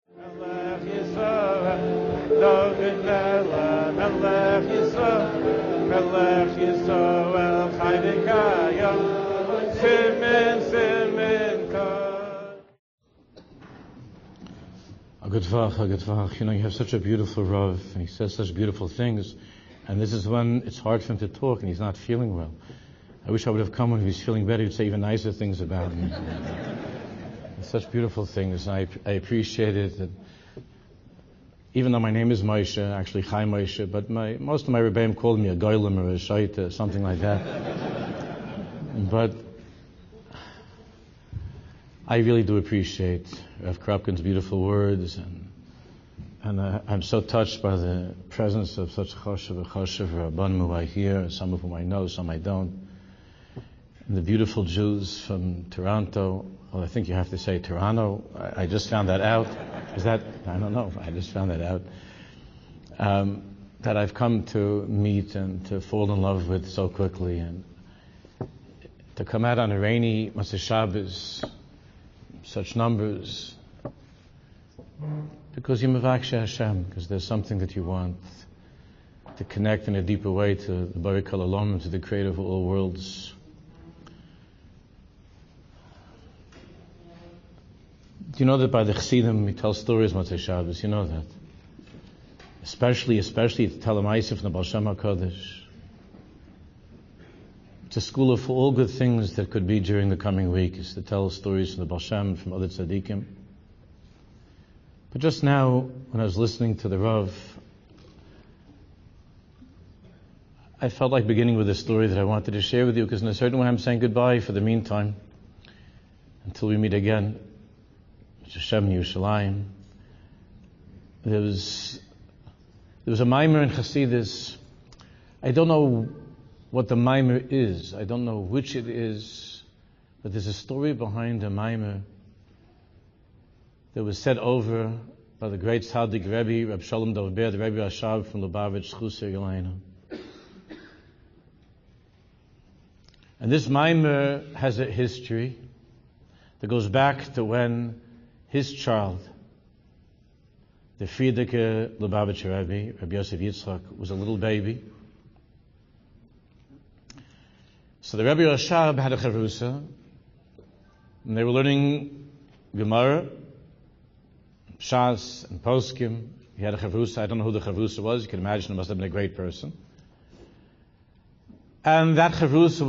You know, you have such a beautiful Rav, and he says such beautiful things, and this is when it's hard for him to talk, and he's not feeling well. I wish I would have come when he was feeling better. He'd say even nicer things about him. Such beautiful things, and I appreciate it. And even though my name is Moshe, actually Chai Moshe, but most of my Rebbeim called me a Goylem or a Shaita, something like that. But I really do appreciate Rav Krupkin's beautiful words, and I'm so touched by the presence of such choshev Rabbanim who I hear, some of whom I know, some I don't. And the beautiful Jews from Toronto. Well, I think you have to say Toronto. I just found that out. Is that? I don't know. I just found that out. That I've come to meet and to fall in love with so quickly, and to come out on a rainy Motzei Shabbos, such numbers, because you mevaksheh Hashem, because there's something that you want to connect in a deeper way to the Borei Kol Olam, to the Creator of all worlds. Do you know that by the Chassidim we tell stories Motzei Shabbos? You know that. Especially to tell a Ma'aseh from the Baal Shem HaKadosh. It's a school for all good things that could be during the coming week, is to tell stories from the Baal Shem, from other tzaddikim. But just now, when I was listening to the Rav, I felt like beginning with a story that I wanted to share with you, because in a certain way I'm saying goodbye for the meantime, until we meet again. Hashem Yerushalayim. There was a mimer in Chassidus. I don't know what the mimer is. I don't know which it is, but there's a story behind the mimer that was said over by the great tzaddik Rebbe, Reb Shalom Dov Ber, the Rebbe Ashab from Lubavitch, Chusir Yelena. And this mimer has a history that goes back to when his child, the Friedeke Lubavitcher Rebbe, Rabbi Yosef Yitzchak, was a little baby. So the Rebbe Rashab had a chavrusa, and they were learning Gemara, Shas, and Poskim. He had a chavrusa. I don't know who the chavrusa was. You can imagine it must have been a great person. And that chavrusa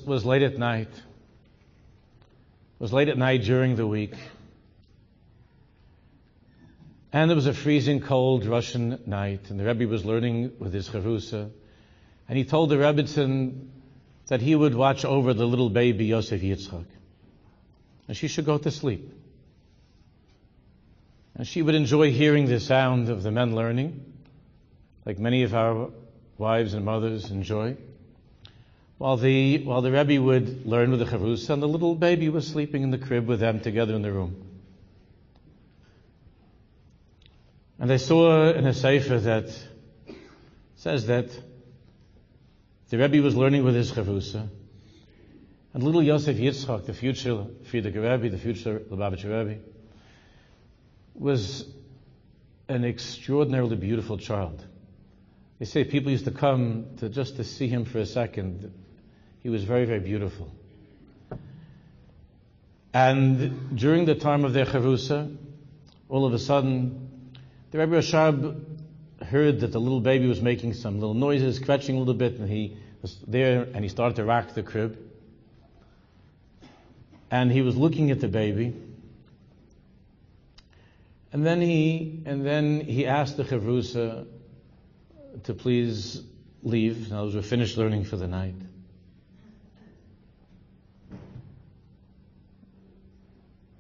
was late at night. It was late at night during the week. And there was a freezing cold Russian night, and the Rebbe was learning with his chavrusa, and he told the Rebbitzin that he would watch over the little baby Yosef Yitzchak, and she should go to sleep. And she would enjoy hearing the sound of the men learning, like many of our wives and mothers enjoy, while the Rebbe would learn with the chavrusa, and the little baby was sleeping in the crib with them together in the room. And I saw in a sefer that says that the Rebbe was learning with his chavrusa, and little Yosef Yitzchak, the future Friedeke Rebbe, the future Lubavitcher Rebbe, was an extraordinarily beautiful child. They say people used to come just to see him for a second. He was very, very beautiful. And during the time of their chavrusa, all of a sudden, the Rebbe Rashab heard that the little baby was making some little noises, scratching a little bit, and he was there and he started to rack the crib. And he was looking at the baby. And then he asked the chavrusa to please leave. Now we're finished learning for the night.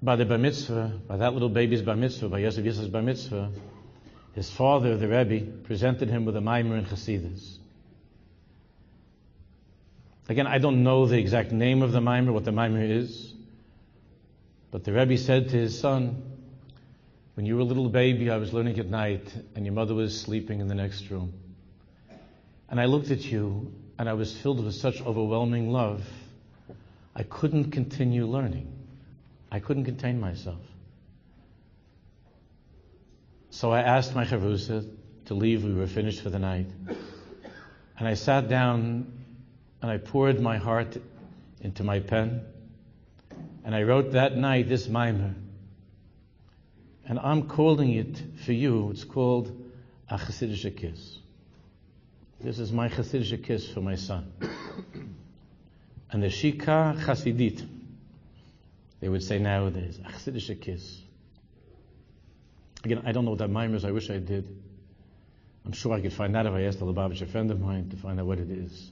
By the bar mitzvah, by that little baby's bar mitzvah, by Yosef Yitzchak's bar mitzvah, his father, the Rebbe, presented him with a mimer in Chassidus. Again, I don't know the exact name of the mimer, what the mimer is, but the Rebbe said to his son, when you were a little baby, I was learning at night, and your mother was sleeping in the next room. And I looked at you, and I was filled with such overwhelming love, I couldn't continue learning. I couldn't contain myself. So I asked my chavrusa to leave. We were finished for the night. And I sat down and I poured my heart into my pen. And I wrote that night this mimer. And I'm calling it for you. It's called a Chassidisha kiss. This is my Chassidisha kiss for my son. And the Shika Chassidit, they would say nowadays, a Chassidisha kiss. Again, I don't know what that mimer is. I wish I did. I'm sure I could find out if I asked a Lubavitcher friend of mine to find out what it is.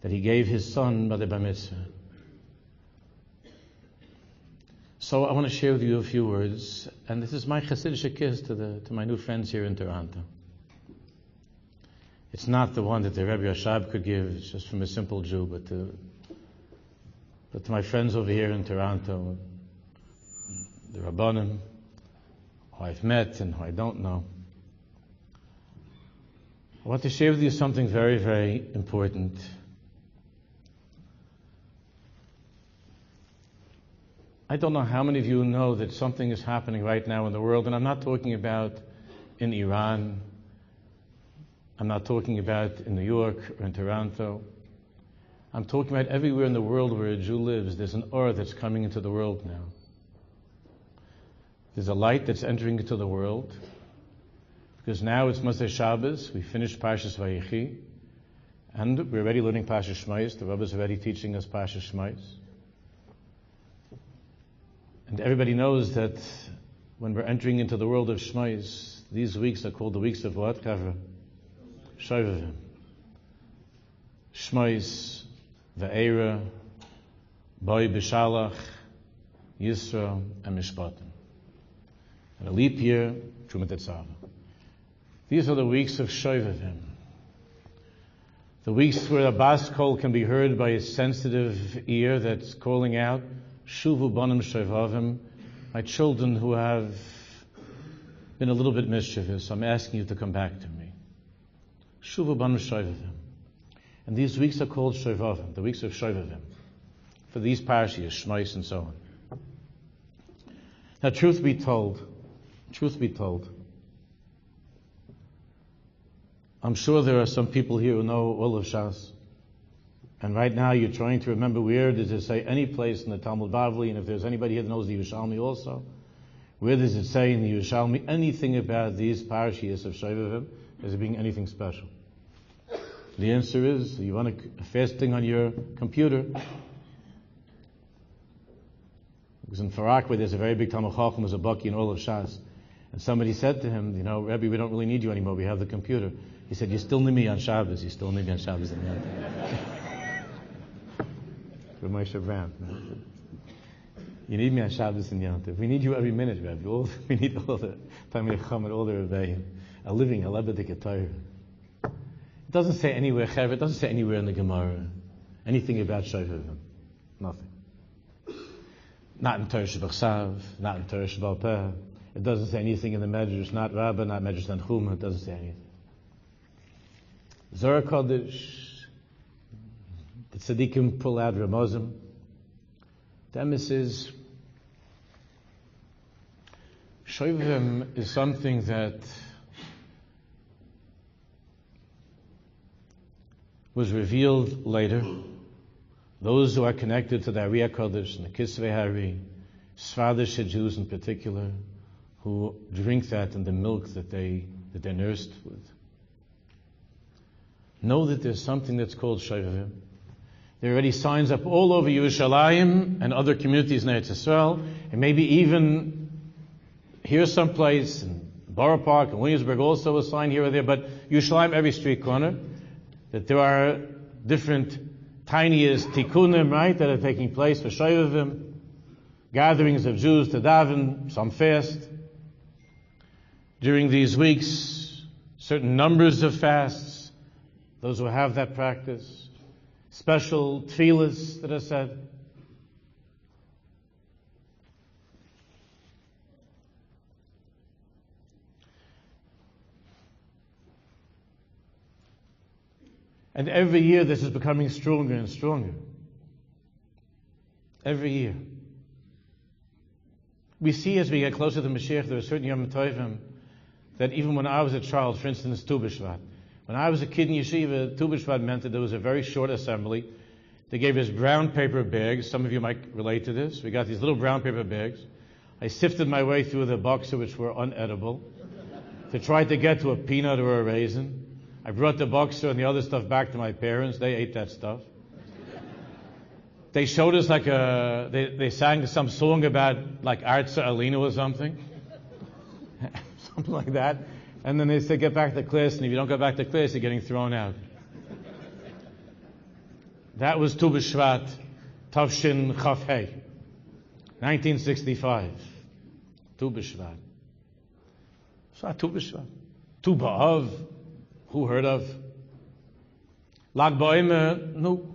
That he gave his son by the Bar Mitzvah. So I want to share with you a few words, and this is my Chassidisha kiss to my new friends here in Toronto. It's not the one that the Rebbe Yashab could give, it's just from a simple Jew, but to my friends over here in Toronto, the Rabbanim, who I've met and who I don't know. I want to share with you something very, very important. I don't know how many of you know that something is happening right now in the world, and I'm not talking about in Iran, I'm not talking about in New York or in Toronto. I'm talking about everywhere in the world where a Jew lives. There's an aura that's coming into the world now. There's a light that's entering into the world. Because now it's Motzei Shabbos, we finished Parshas Vayechi, and we're already learning Parshas Shmos. The Rebbe is already teaching us Parshas Shmos. And everybody knows that when we're entering into the world of Shmos, these weeks are called the weeks of what, Kavra? Shovavim. Shmos, Ve'era, Boi B'Shalach, Yisro, and Mishpatim. And a leap year, Trumat Tetzavah. These are the weeks of Shovavim. The weeks where a bas kol can be heard by a sensitive ear that's calling out, Shuvu Banim Shovavim, my children who have been a little bit mischievous, I'm asking you to come back to me. Shuvu Banim Shovavim. And these weeks are called Shovavim, the weeks of Shovavim, for these parashiyos, Shmos and so on. Now, truth be told, I'm sure there are some people here who know all of Shas. And right now you're trying to remember where does it say any place in the Talmud Bavli, and if there's anybody here that knows the Yerushalmi also, where does it say in the Yerushalmi anything about these parashiyos of Shovavim as being anything special? The answer is, you want a fasting on your computer. Because in Farak, where there's a very big Talmud Chacham, was a Baki in all of Shas. And somebody said to him, Rebbe, we don't really need you anymore, we have the computer. He said, you still need me on Shabbos, you still need me on Shabbos and Yom. For Moshe Brown. You need me on Shabbos and Yom Tov. We need you every minute, Rebbe. We need all the Talmidei Chacham and all the Rebbeim. A living, a lebedik Torah. It doesn't say anywhere, it doesn't say anywhere in the Gemara anything about Shovavim. Nothing. Not in Torah Shebachsav, not in Torah Shebal Peh. It doesn't say anything in the Medrash, not Rabbah, not Medrash Tanchuma. It doesn't say anything. Zohar Kodesh, the Tzaddikim pull out Ramazim. The emes is, Shovavim is something that was revealed later. Those who are connected to the Ariyah Kodesh and the Kisvei Hari, Sfardish Jews in particular, who drink that in the milk that they're nursed with, know that there's something that's called Shovavim. There are already signs up all over Yerushalayim and other communities in Eretz Yisrael, and maybe even here someplace in Borough Park and Williamsburg also a sign here or there, but Yerushalayim every street corner, that there are different tiniest tikkunim, right, that are taking place for Shovavim, gatherings of Jews to daven, some fast. During these weeks, certain numbers of fasts, those who have that practice, special tefillas that are said. And every year this is becoming stronger and stronger. Every year. We see as we get closer to Mashiach, there are certain Yom Tovim that even when I was a child, for instance, Tu B'Shvat, when I was a kid in yeshiva, Tu B'Shvat meant that there was a very short assembly. They gave us brown paper bags. Some of you might relate to this. We got these little brown paper bags. I sifted my way through the boxer, which were unedible, to try to get to a peanut or a raisin. I brought the boxer and the other stuff back to my parents. They ate that stuff. They showed us they sang some song about like Arza Alina or something. Something like that. And then they said, get back to class, and if you don't go back to class, you're getting thrown out. That was Tu B'Shvat, Tavshin Chaf Hei, 1965. Tu B'Shvat. So Tu B'Shvat. Tu B'Av, who heard of? Lag Ba'omer, no.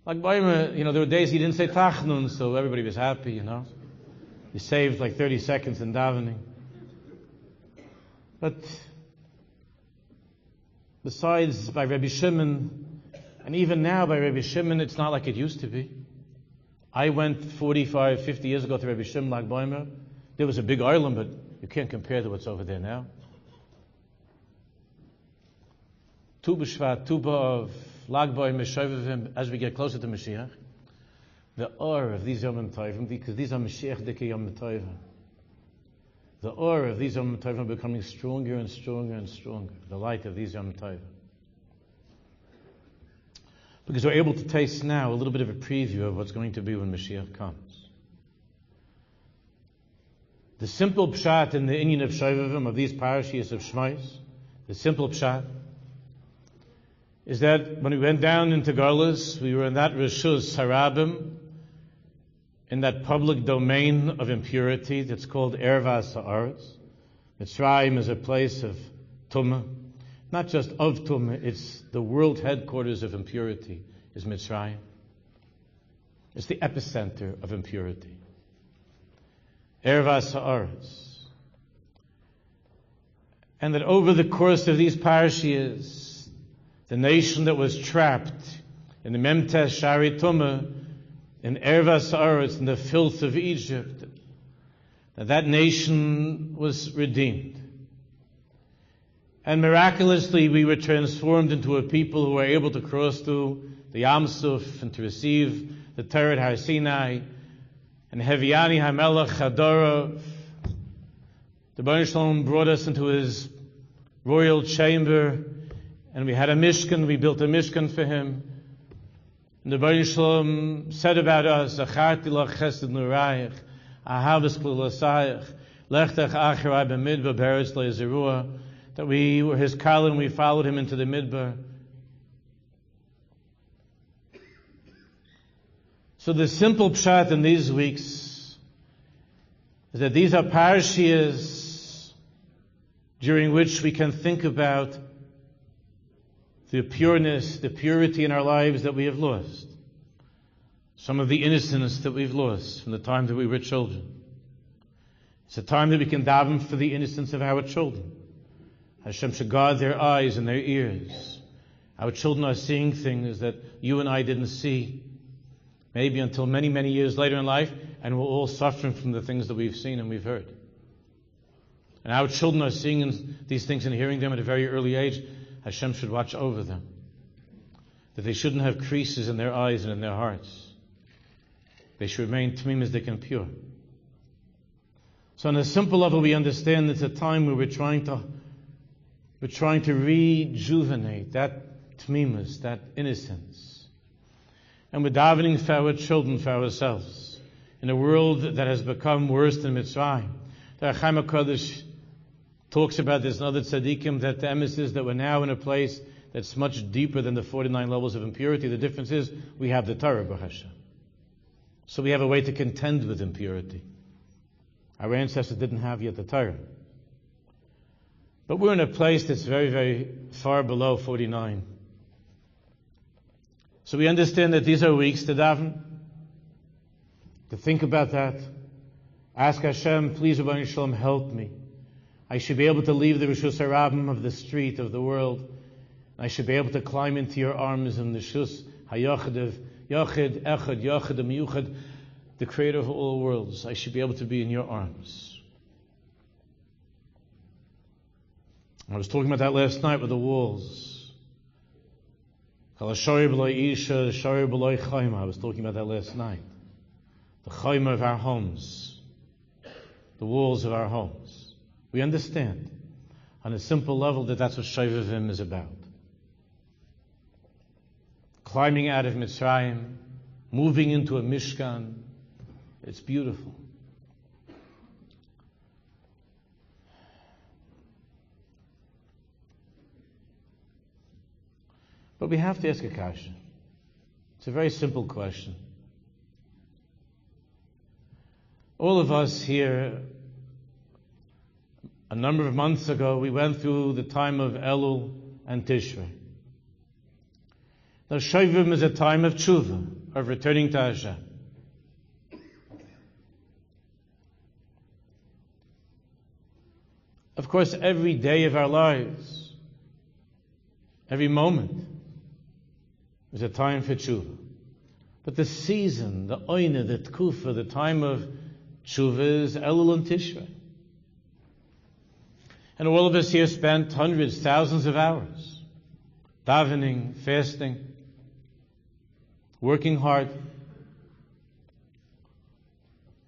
Lag Ba'omer, there were days he didn't say Tachnun, so everybody was happy, He saved like 30 seconds in davening. But besides, by Rabbi Shimon, and even now by Rabbi Shimon, it's not like it used to be. I went 45, 50 years ago to Rabbi Shimon Lag Ba'omer. There was a big island, but you can't compare to what's over there now. Tu B'Shvat, Tu B'Av, Lag Ba'omer, Shovavim, as we get closer to Mashiach, the awe of these Yom Tovim, because these are Mashiach Dike Yom Tovim. The aura of these Yom Tovim are becoming stronger and stronger and stronger. The light of these Yom Tovim. Because we're able to taste now a little bit of a preview of what's going to be when Mashiach comes. The simple pshat in the Inyan of Shovavim, of these parashiyos of Shmais, the simple pshat, is that when we went down into Garlas, we were in that Rishus Harabim, in that public domain of impurity that's called Ervas Ha'aretz. Mitzrayim is a place of Tumah. Not just of Tumah, it's the world headquarters of impurity, is Mitzrayim. It's the epicenter of impurity. Ervas Ha'aretz. And that over the course of these parashiyas, the nation that was trapped in the Memtes Shari Tumah, in Ervas Ha'aretz, in the filth of Egypt, that nation was redeemed. And miraculously, we were transformed into a people who were able to cross through the Yam Suf and to receive the Torah at Har Sinai. And Heviani HaMelech Hadorah, the Baruch Shalom brought us into his royal chamber, and we had a Mishkan, we built a Mishkan for him. And the Baruch Shalom said about us, Acharti lach chesed nurayich, ahavas k'lasayich, lechtech acharai b'midbar beretz le'zerua, that we were his kal and we followed him into the midbar. So the simple pshat in these weeks is that these are parashiyas during which we can think about the pureness, the purity in our lives that we have lost. Some of the innocence that we've lost from the time that we were children. It's a time that we can daven for the innocence of our children. Hashem should guard their eyes and their ears. Our children are seeing things that you and I didn't see, maybe until many, many years later in life, and we're all suffering from the things that we've seen and we've heard. And our children are seeing these things and hearing them at a very early age. Hashem should watch over them. That they shouldn't have creases in their eyes and in their hearts. They should remain tmimizdik and pure. So on a simple level, we understand it's a time where we're trying to rejuvenate that tmimus, that innocence. And we're davening for our children, for ourselves. In a world that has become worse than Mitzrayim. The Chaim HaKadosh talks about this in other tzaddikim, that the emes is that we're now in a place that's much deeper than the 49 levels of impurity. The difference is we have the Torah, Baruch Hashem. So we have a way to contend with impurity. Our ancestors didn't have yet the Torah. But we're in a place that's very, very far below 49. So we understand that these are weeks to daven, to think about that. Ask Hashem, please, Rabbi Shalom, help me. I should be able to leave the Rishus Harabim of the street of the world. I should be able to climb into your arms in the Rishus Hayachid of Yachid, Echad, Yachid, Miyuchad, the creator of all worlds. I should be able to be in your arms. I was talking about that last night with the walls. I was talking about that last night. The chayma of our homes, the walls of our homes. We understand on a simple level that that's what Shovavim is about. Climbing out of Mitzrayim, moving into a Mishkan. It's beautiful. But we have to ask a question. It's a very simple question. All of us here, a number of months ago, we went through the time of Elul and Tishrei. Now, Shovavim is a time of tshuva, of returning to Hashem. Of course, every day of our lives, every moment, is a time for tshuva. But the season, the oina, the tkufa, the time of tshuva is Elul and Tishrei. And all of us here spent hundreds, thousands of hours davening, fasting, working hard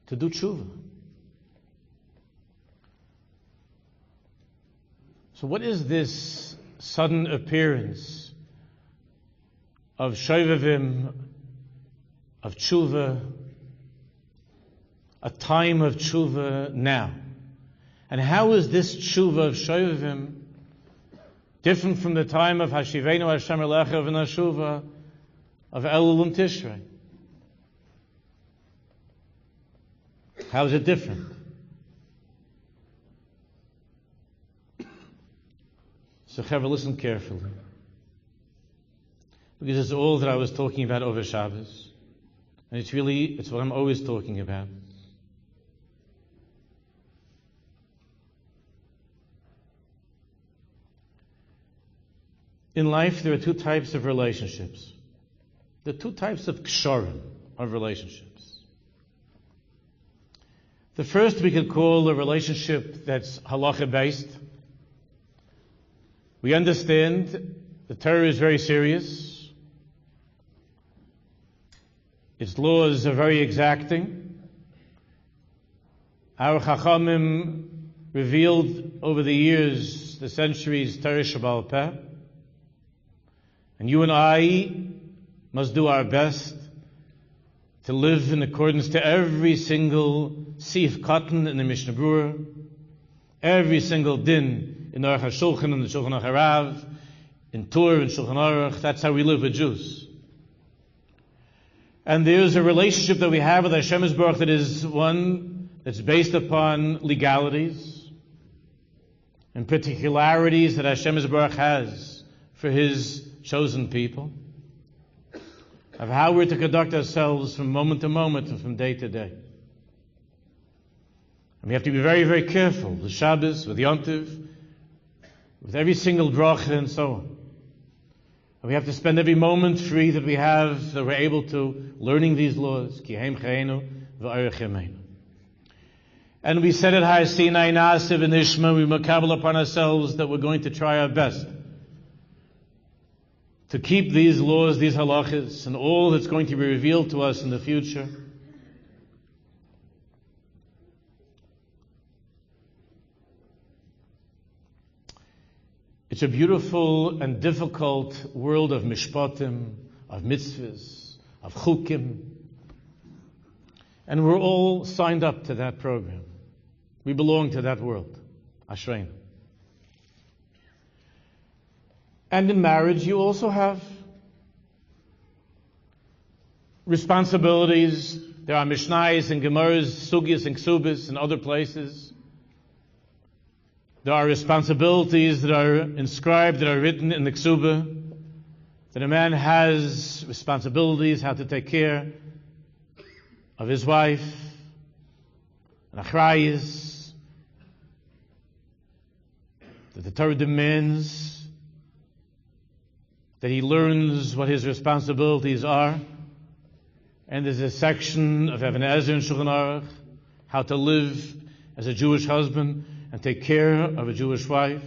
to do tshuva. So what is this sudden appearance of Shovavim, of tshuva, a time of tshuva now? And how is this tshuva of Shovavim different from the time of Hashivenu Hashem Elecha v'Nashuva of Elul and Tishrei? How is it different? So, Chaver, listen carefully, because it's all that I was talking about over Shabbos, and it's what I'm always talking about. In life, there are two types of relationships. There are two types of ksharim, of relationships. The first we could call a relationship that's halacha-based. We understand the Torah is very serious. Its laws are very exacting. Our Chachamim revealed over the years, the centuries, Torah Shabbal Peh. And you and I must do our best to live in accordance to every single Sif Katan in the Mishnah Berurah, every single din in the Aruch HaShulchan and the Shulchan HaRav, in Tur and Shulchan Aruch. That's how we live with Jews. And there's a relationship that we have with Hashem Yisborach that is one that's based upon legalities and particularities that Hashem Yisborach has for His chosen people, of how we're to conduct ourselves from moment to moment and from day to day. And we have to be very, very careful with Shabbos, with Yom Tov, with every single bracha and so on. And we have to spend every moment free that we have, that we're able to, learning these laws. And we said at Har Sinai, Na'aseh v'nishma, we makabel upon ourselves that we're going to try our best to keep these laws, these halachas, and all that's going to be revealed to us in the future. It's a beautiful and difficult world of mishpatim, of mitzvahs, of chukim. And we're all signed up to that program. We belong to that world. Ashreinu. And in marriage, you also have responsibilities. There are Mishnayos and Gemaras, Sugyas and Ksubas and other places. There are responsibilities that are inscribed, that are written in the Ksuba, that a man has responsibilities, how to take care of his wife, and achrayis, that the Torah demands that he learns what his responsibilities are. And there's a section of Even Ezer and Shulchan Aruch, how to live as a Jewish husband and take care of a Jewish wife.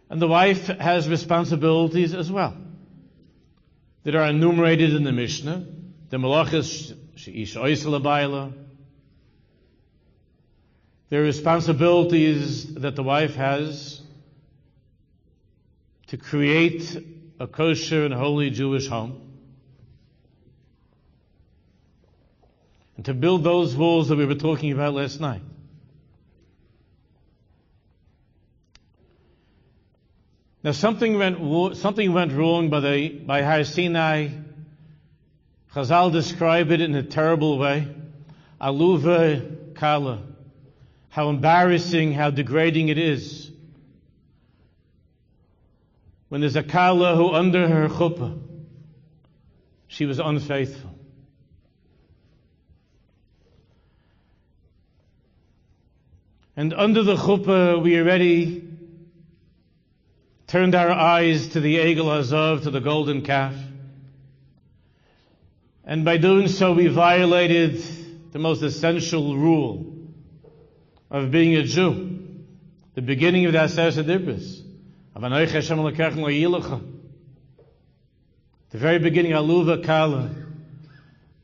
And the wife has responsibilities as well that are enumerated in the Mishnah. The malachas she'ish oisel abayla. There are responsibilities that the wife has to create a kosher and holy Jewish home, and to build those walls that we were talking about last night. Now something went wrong by Har Sinai. Chazal describe it in a terrible way. Aluva kala. How embarrassing, how degrading it is when there's a kala who under her chuppah, she was unfaithful. And under the chuppah, we already turned our eyes to the Egel Hazav, to the golden calf. And by doing so, we violated the most essential rule of being a Jew. The beginning of the Aseret Dibros. The very beginning, Aluva Kala.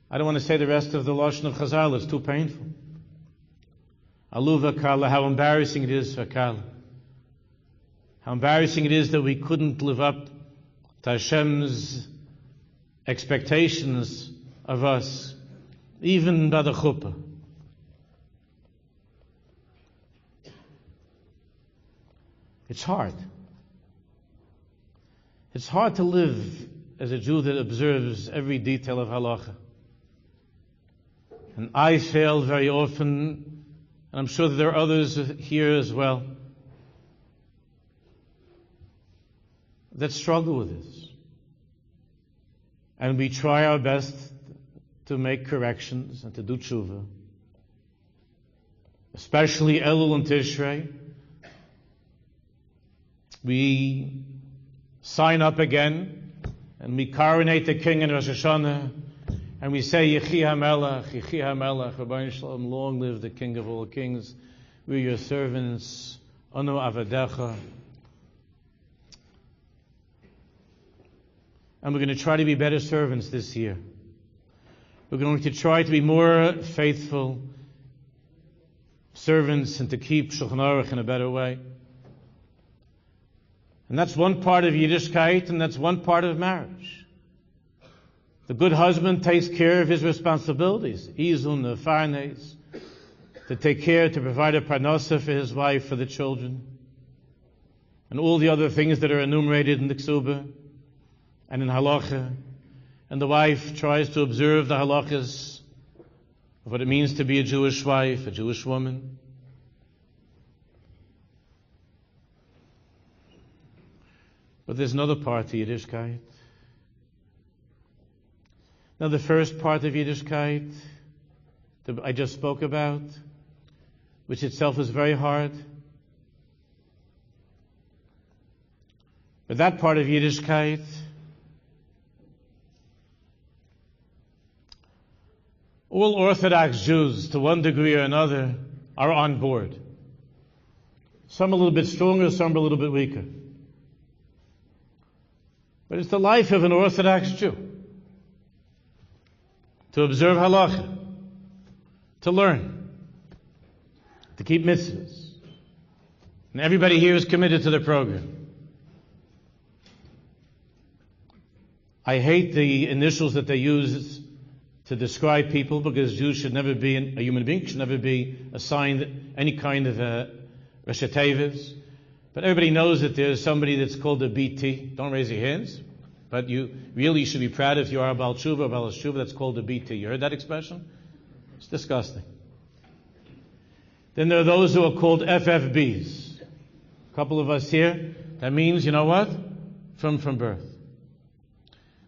I don't want to say the rest of the Lashon of Chazal, it's too painful. Aluva Kala, how embarrassing it is for Kala. How embarrassing it is that we couldn't live up to Hashem's expectations of us, even by the chuppah. It's hard. It's hard to live as a Jew that observes every detail of halacha. And I fail very often, and I'm sure that there are others here as well that struggle with this. And we try our best to make corrections and to do tshuva. Especially Elul and Tishrei. We sign up again and we coronate the king in Rosh Hashanah and we say, Yechi HaMelech, Yechi HaMelech, Rabbi Shalom, long live the King of all kings. We're your servants, Anu Avadecha. And we're going to try to be better servants this year. We're going to try to be more faithful servants and to keep Shulchan Aruch in a better way. And that's one part of Yiddishkeit, and that's one part of marriage. The good husband takes care of his responsibilities. Izun, the farnes, to take care, to provide a parnasa for his wife, for the children, and all the other things that are enumerated in the Ksubah and in halacha. And the wife tries to observe the halachas of what it means to be a Jewish wife, a Jewish woman. But there's another part to Yiddishkeit. Now the first part of Yiddishkeit that I just spoke about, which itself is very hard. But that part of Yiddishkeit, all Orthodox Jews, to one degree or another, are on board. Some a little bit stronger, some a little bit weaker. But it's the life of an Orthodox Jew to observe halacha, to learn, to keep mitzvahs. And everybody here is committed to the program. I hate the initials that they use to describe people, because Jews should never be, a human being should never be assigned any kind of Rosh Tevis. But everybody knows that there's somebody that's called a BT. Don't raise your hands. But you really should be proud if you are a Baal Tshuva or Baal Tshuva that's called a BT. You heard that expression? It's disgusting. Then there are those who are called FFBs. A couple of us here. That means, you know what? From birth.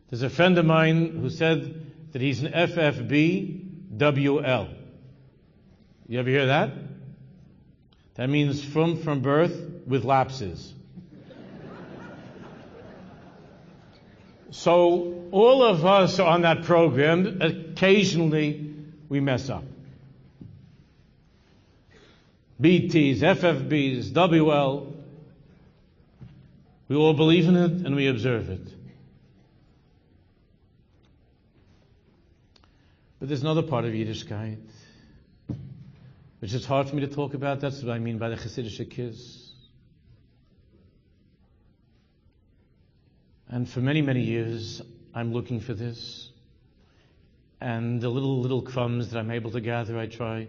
There's a friend of mine who said that he's an FFB WL. You ever hear that? That means from birth with lapses. So all of us are on that program. Occasionally we mess up. BTs, FFBs, WL. We all believe in it and we observe it. But there's another part of Yiddishkeit which is hard for me to talk about. That's what I mean by the Chassidisha kiss. And for many, many years, I'm looking for this. And the little crumbs that I'm able to gather, I try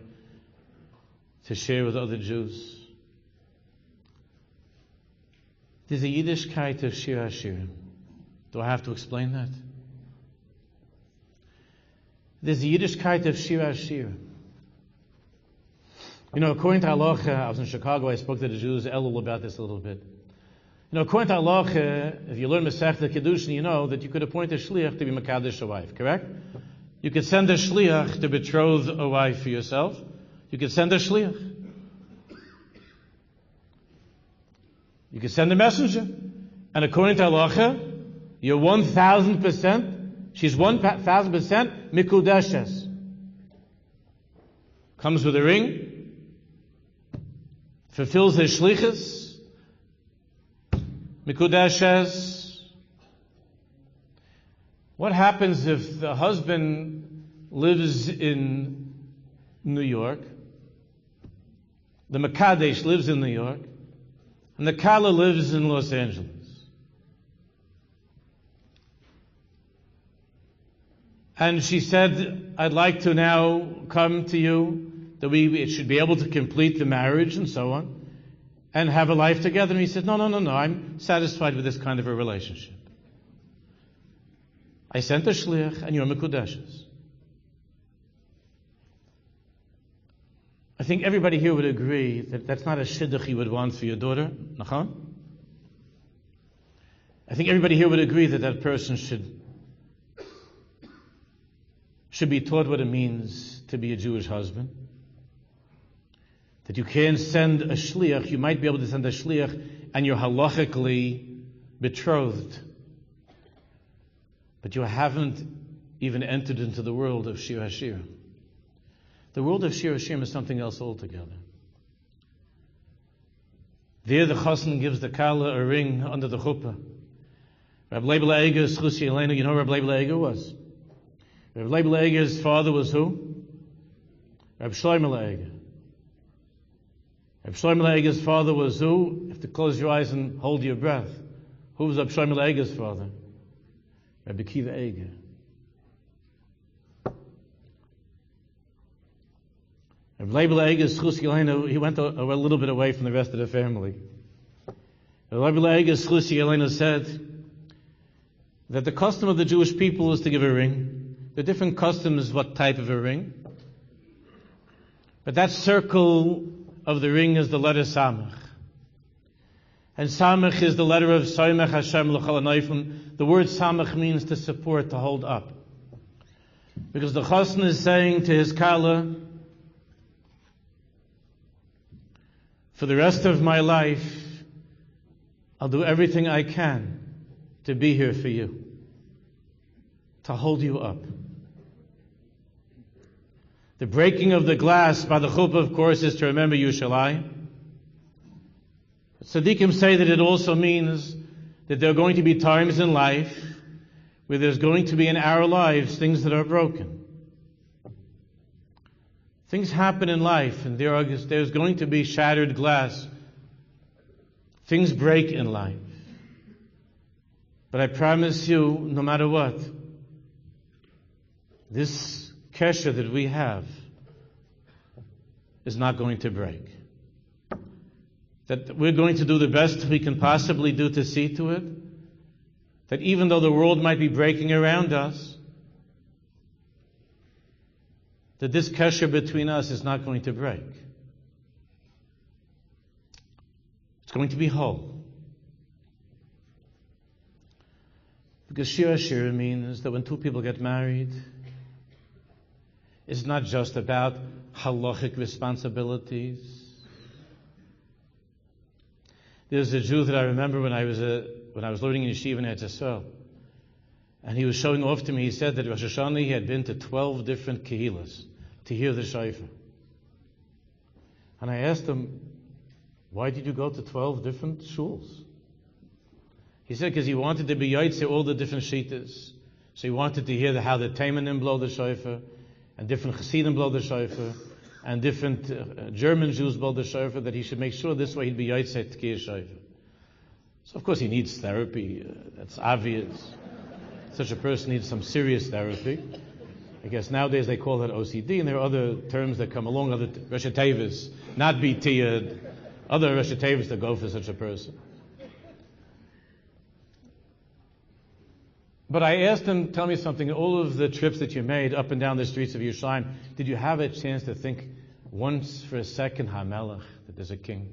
to share with other Jews. There's a Yiddishkeit of Shira Shira. Do I have to explain that? There's a Yiddishkeit of Shira Shira. According to Halacha, I was in Chicago, I spoke to the Jews, Elul, about this a little bit. According to Halacha, if you learn Masechta Kiddushin, you know that you could appoint a shliach to be Mekadesh a wife, correct? You could send a shliach to betroth a wife for yourself. You could send a shliach. You could send a messenger. And according to Halacha, you're 1,000%, she's 1,000% mikudeshes. Comes with a ring, fulfills his shlichus, mikudeshes. What happens if the husband lives in New York, the Mekadesh lives in New York, and the Kala lives in Los Angeles? And she said, I'd like to now come to you, that it should be able to complete the marriage and so on, and have a life together. And he said, no, I'm satisfied with this kind of a relationship. I sent a shliach, and you're mekudeshes. I think everybody here would agree that that's not a shidduch you would want for your daughter. Nachon? I think everybody here would agree that that person should be taught what it means to be a Jewish husband. That you can send a shliach, you might be able to send a shliach, and you're halachically betrothed. But you haven't even entered into the world of Shira Shira. The world of Shira Shira is something else altogether. There the chassan gives the kala a ring under the chuppah. Rabbi Weinberger, Schusi Elena, you know who Rabbi Weinberger was? Rabbi Weinberger's father was who? Rabbi Shlomo Weinberger. Rabbi Shlomo Weinberger's father was who? You have to close your eyes and hold your breath. Who was Rabbi Shlomo Weinberger's father? Rabbi Kiva Eiger. Rabbi Weinberger's Schusi Elena, he went a little bit away from the rest of the family. Rabbi Weinberger's Schusi Elena said that the custom of the Jewish people is to give a ring. The different customs, what type of a ring. But that circle of the ring is the letter Samach. And Samach is the letter of Soymech Hashem L'chol Hanoifim. The word Samach means to support, to hold up. Because the chassan is saying to his kala, for the rest of my life, I'll do everything I can to be here for you, to hold you up. The breaking of the glass by the chuppah, of course, is to remember Yerushalayim. Tzaddikim say that it also means that there are going to be times in life where there's going to be in our lives things that are broken. Things happen in life, and there's going to be shattered glass. Things break in life. But I promise you, no matter what, this kesher that we have is not going to break. That we're going to do the best we can possibly do to see to it, that even though the world might be breaking around us, that this kesher between us is not going to break. It's going to be whole. Because Shira Shira means that when two people get married, it's not just about halachic responsibilities. There's a Jew that I remember when I was learning in yeshiva in Eretz Yisrael, and he was showing off to me. He said that Rosh Hashanah he had been to 12 different kehilas to hear the shofar. And I asked him, why did you go to 12 different shuls? He said because he wanted to be yaitze all the different shittas. So he wanted to hear how the Taimanim blow the shofar, and different Chassidim blow the shofar, and different German Jews blow the shofar, that he should make sure this way he'd be yaitze tkiyah shofar. So of course he needs therapy, that's obvious. Such a person needs some serious therapy. I guess nowadays they call that OCD, and there are other terms that come along, other Rosh Tevis, not BT, other Rosh Tevis that go for such a person. But I asked him, tell me something, all of the trips that you made up and down the streets of Yerushalayim, did you have a chance to think once for a second, HaMelech, that there's a king?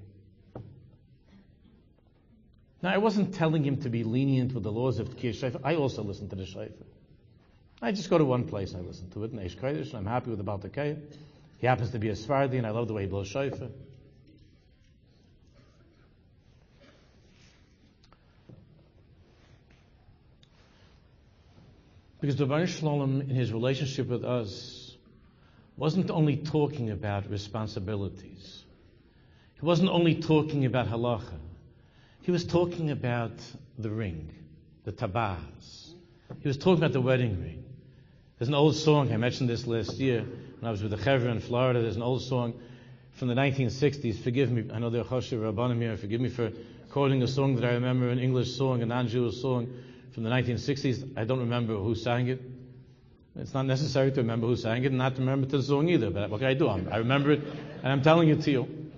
Now, I wasn't telling him to be lenient with the laws of Tkiyah Shofar. I also listen to the Shofar. I just go to one place, I listen to it, in Eish Kodesh, and I'm happy with the Baal Tekei. He happens to be a Sephardi, and I love the way he blows Shofar. Because the Rebbeinu Shalom, in his relationship with us, wasn't only talking about responsibilities. He wasn't only talking about halacha. He was talking about the ring, the tabaz. He was talking about the wedding ring. There's an old song, I mentioned this last year, when I was with the Chevra in Florida. There's an old song from the 1960s. Forgive me, I know there are Choshev Rabbanim here. Forgive me for quoting a song that I remember, an English song, a non-Jewish song from the 1960s. I don't remember who sang it. It's not necessary to remember who sang it, and not to remember the song either. But what can I do? I remember it, and I'm telling it to you.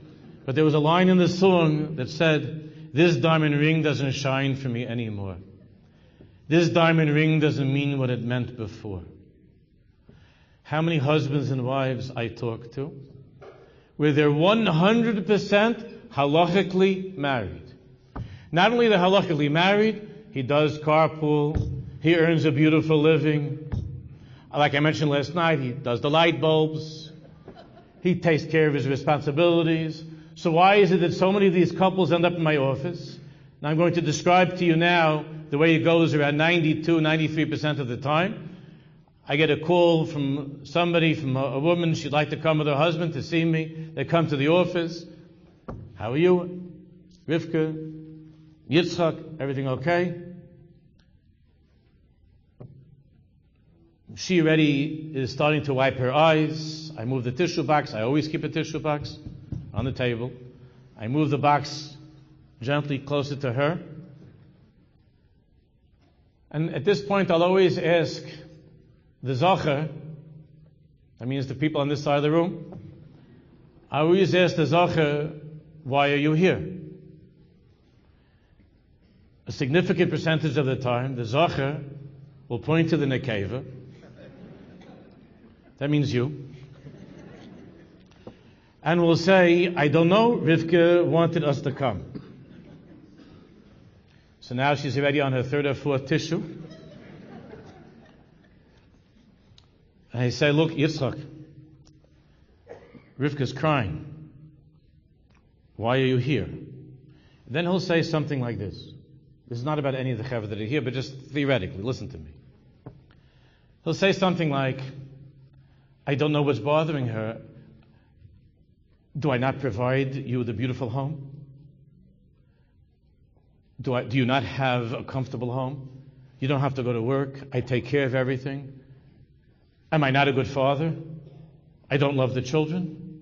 But there was a line in the song that said, "This diamond ring doesn't shine for me anymore. This diamond ring doesn't mean what it meant before." How many husbands and wives I talk to, where they're 100% halachically married. Not only they're halachically married, he does carpool, he earns a beautiful living. Like I mentioned last night, he does the light bulbs, he takes care of his responsibilities. So why is it that so many of these couples end up in my office? And I'm going to describe to you now the way it goes around 92, 93% of the time. I get a call from somebody, from a woman, she'd like to come with her husband to see me. They come to the office. How are you? Rivka, Yitzchak, everything okay? She already is starting to wipe her eyes. I move the tissue box. I always keep a tissue box on the table. I move the box gently closer to her. And at this point, I'll always ask the Zocher, that means the people on this side of the room, I always ask the Zocher, why are you here? A significant percentage of the time, the Zocher will point to the Nekeva. That means you. And will say, I don't know, Rivka wanted us to come. So now she's already on her third or fourth tissue. And I say, look, Yitzchak, Rivka's crying. Why are you here? Then he'll say something like this. This is not about any of the Chavah that are here, but just theoretically, listen to me. He'll say something like, I don't know what's bothering her. Do I not provide you with a beautiful home? Do you not have a comfortable home? You don't have to go to work. I take care of everything. Am I not a good father? I don't love the children.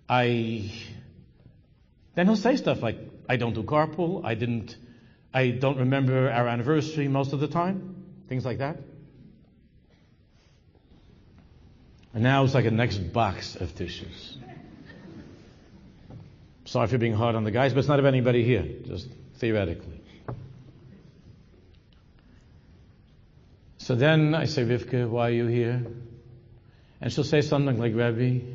Then he'll say stuff like, I don't do carpool. I don't remember our anniversary most of the time. Things like that. And now it's like a next box of tissues. Sorry for being hard on the guys, but it's not about anybody here, just theoretically. So then I say, Rivka, why are you here? And she'll say something like, Rabbi, do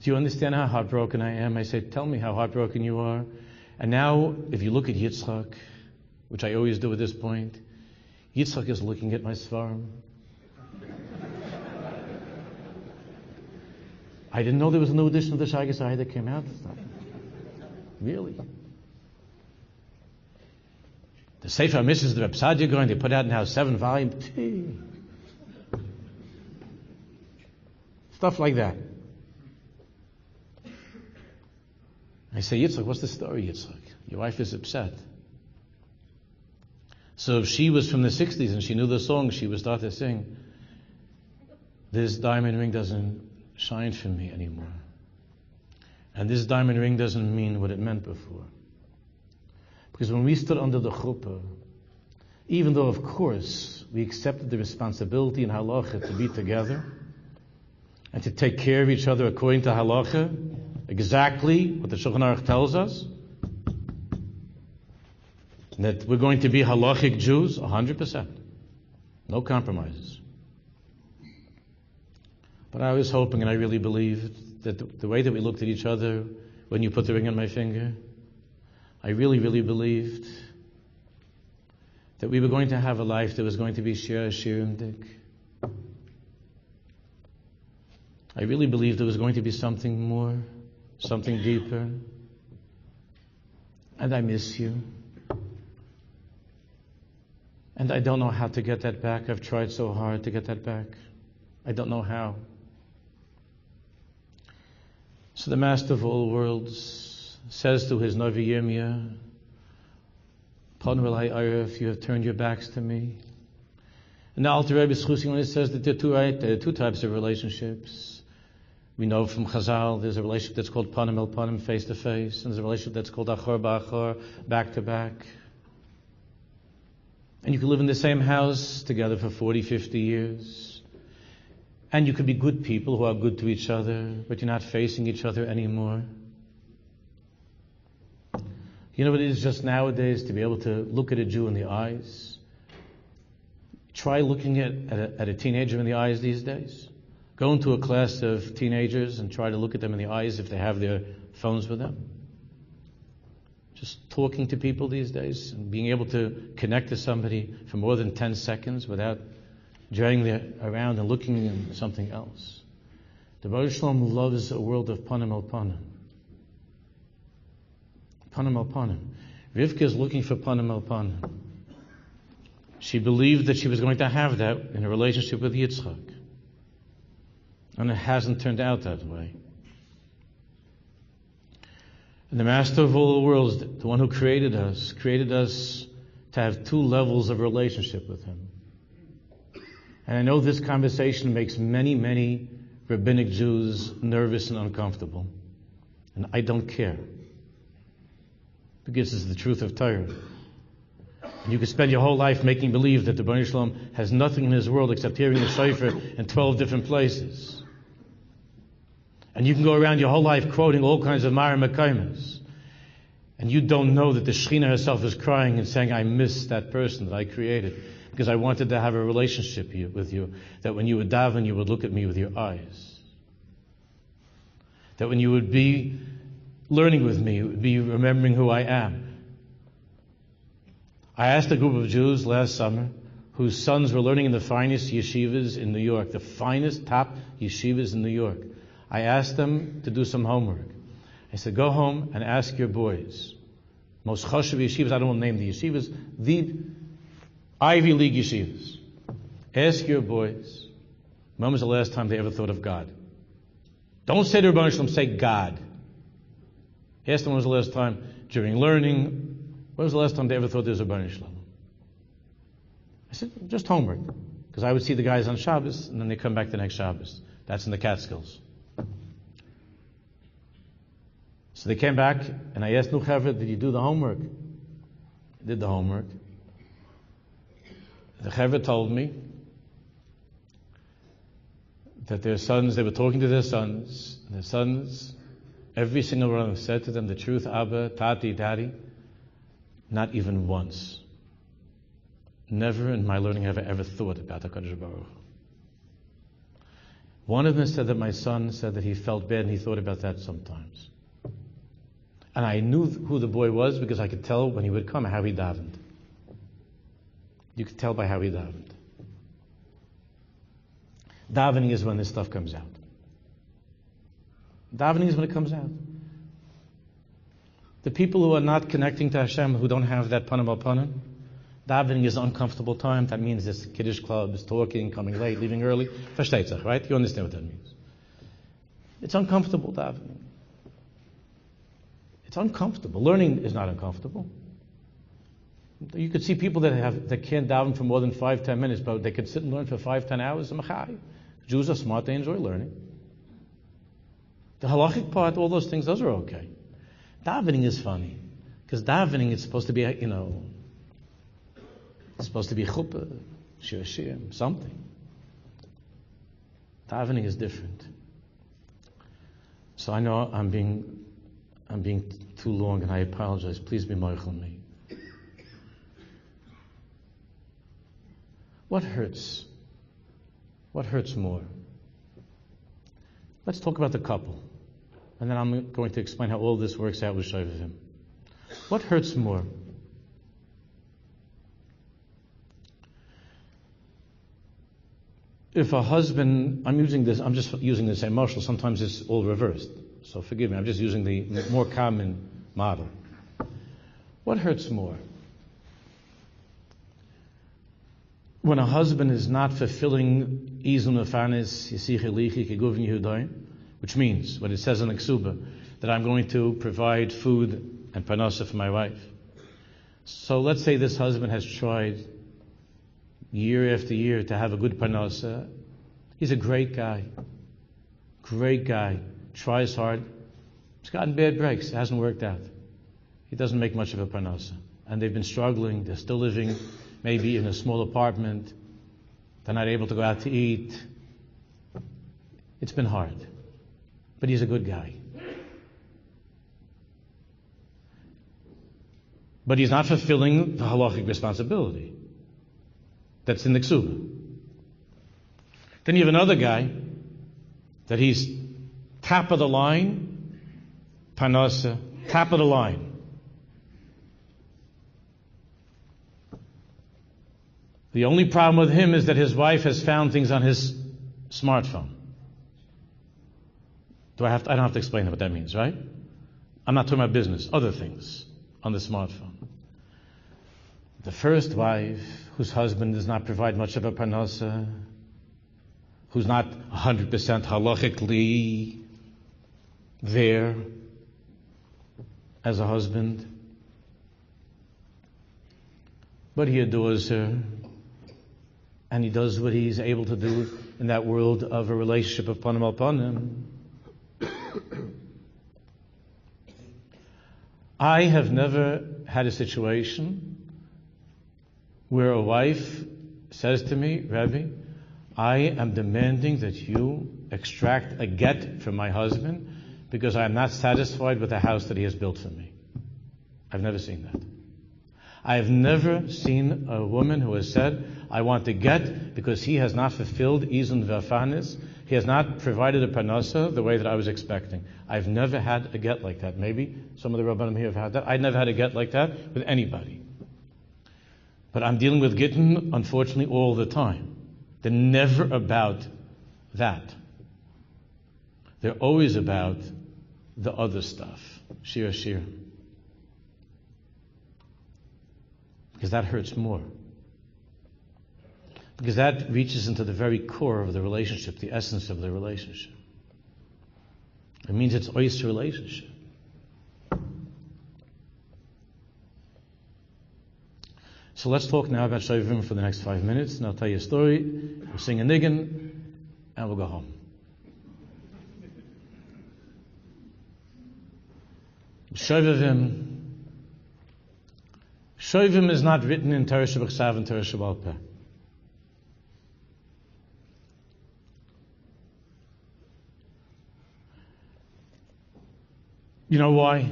you understand how heartbroken I am? I say, tell me how heartbroken you are. And now, if you look at Yitzchak, which I always do at this point, Yitzchak is looking at my svarim. I didn't know there was a new edition of the Shai Gesai that came out. Really? The Sefer HaMishnah, the Reb Sadia going, they put out now 7 volumes. Stuff like that. I say, Yitzchak, what's the story, Yitzchak? Your wife is upset. So if she was from the 60s and she knew the song, she would start to sing, this diamond ring doesn't shine for me anymore. And this diamond ring doesn't mean what it meant before. Because when we stood under the chuppah, even though, of course, we accepted the responsibility in halacha to be together and to take care of each other according to halacha, exactly what the Shulchan Aruch tells us, that we're going to be halachic Jews, 100%. No compromises. But I was hoping and I really believed that the way that we looked at each other when you put the ring on my finger, I really, really believed that we were going to have a life that was going to be Shira Shira and Dick. I really believed there was going to be something more, something deeper. And I miss you. And I don't know how to get that back. I've tried so hard to get that back. I don't know how. So the Master of all worlds says to his Navi Yirmiyah, if you have turned your backs to me. And the Alter Rebbe when it says that there are two types of relationships. We know from Chazal there's a relationship that's called panim el panim, face to face, and there's a relationship that's called achor ba'achor, back to back. And you can live in the same house together for 40, 50 years. And you could be good people who are good to each other, but you're not facing each other anymore. You know what it is just nowadays to be able to look at a Jew in the eyes? Try looking at a teenager in the eyes these days. Go into a class of teenagers and try to look at them in the eyes if they have their phones with them. Just talking to people these days and being able to connect to somebody for more than 10 seconds without dragging them around and looking at something else. The Baruch Shalom loves a world of panim el panim. Panim el panim. Rivka is looking for panim el panim. She believed that she was going to have that in a relationship with Yitzchak. And it hasn't turned out that way. And the Master of all the worlds, the one who created us to have two levels of relationship with Him. And I know this conversation makes many, many rabbinic Jews nervous and uncomfortable. And I don't care. Because it's the truth of Torah. And you could spend your whole life making believe that the Baruch Shalom has nothing in his world except hearing the shofar in 12 different places. And you can go around your whole life quoting all kinds of Mara Mekaymas. And you don't know that the Shekhinah herself is crying and saying, I miss that person that I created. Because I wanted to have a relationship with you. That when you would daven, you would look at me with your eyes. That when you would be learning with me, you would be remembering who I am. I asked a group of Jews last summer whose sons were learning in the finest yeshivas in New York, the finest top yeshivas in New York. I asked them to do some homework. I said, go home and ask your boys. Most chashuv yeshivas, I don't want to name the yeshivas, the Ivy League yeshivas. Ask your boys, when was the last time they ever thought of God? Don't say to Rabbi Shalom, say God. Ask them when was the last time during learning, when was the last time they ever thought there was a Rabbi Shalom? I said, just homework. Because I would see the guys on Shabbos, and then they come back the next Shabbos. That's in the Catskills. So they came back, and I asked Nuchaver, did you do the homework? I did the homework. The Chaver told me that their sons, they were talking to their sons, and their sons, every single one of them said to them the truth, Abba, Tati, Daddy, not even once. Never in my learning have I ever thought about HaKadosh Baruch Hu. One of them said that my son said that he felt bad and he thought about that sometimes. And I knew who the boy was because I could tell when he would come how he davened. You could tell by how he davened. Davening is when this stuff comes out. Davening is when it comes out. The people who are not connecting to Hashem, who don't have that panim al panim, davening is an uncomfortable time. That means there's kiddush clubs, talking, coming late, leaving early. Versteht sich, right? You understand what that means. It's uncomfortable davening. It's uncomfortable. Learning is not uncomfortable. You could see people that can't daven for more than 5-10 minutes, but they can sit and learn for 5-10 hours. Jews are smart, they enjoy learning. The halachic part, all those things, those are okay. Davening is funny, because davening is supposed to be, it's supposed to be chuppah, Shira Shira, something. Davening is different. So I know I'm being too long, and I apologize. Please be meichel me. What hurts? What hurts more? Let's talk about the couple. And then I'm going to explain how all this works out with Shovavim. What hurts more? If a husband, I'm just using the same marshal, sometimes it's all reversed. So forgive me, I'm just using the more common model. What hurts more? When a husband is not fulfilling izun afanis yisich elichi keguvin Yehudaim, which means, what it says in the Ksuba, that I'm going to provide food and parnasa for my wife. So let's say this husband has tried year after year to have a good parnasa. He's a great guy, tries hard. He's gotten bad breaks, it hasn't worked out. He doesn't make much of a parnasa. And they've been struggling, they're still living maybe in a small apartment. They're not able to go out to eat. It's been hard. But he's a good guy. But he's not fulfilling the halachic responsibility that's in the ksuba. Then you have another guy that he's top of the line, parnasa, top of the line. The only problem with him is that his wife has found things on his smartphone. I don't have to explain what that means, right? I'm not talking about business, other things on the smartphone. The first wife, whose husband does not provide much of a parnasa, who's not 100% halachically there as a husband, but he adores her, and he does what he's able to do in that world of a relationship of panim al panim. I have never had a situation where a wife says to me, Rabbi, I am demanding that you extract a get from my husband because I am not satisfied with the house that he has built for me. I've never seen that. I have never seen a woman who has said, I want to get because he has not fulfilled izun v'afanis. He has not provided a parnasa the way that I was expecting. I've never had a get like that. Maybe some of the Rabbanim here have had that. I've never had a get like that with anybody. But I'm dealing with gittin, unfortunately, all the time. They're never about that. They're always about the other stuff. Shira Shira. Because that hurts more. Because that reaches into the very core of the relationship, the essence of the relationship. It means it's oyster relationship. So let's talk now about Shovavim for the next 5 minutes, and I'll tell you a story. We'll sing a niggin, and we'll go home. Shovavim. Shovavim is not written in Torah Shebachsav and Torah Shebal Peh. You know why?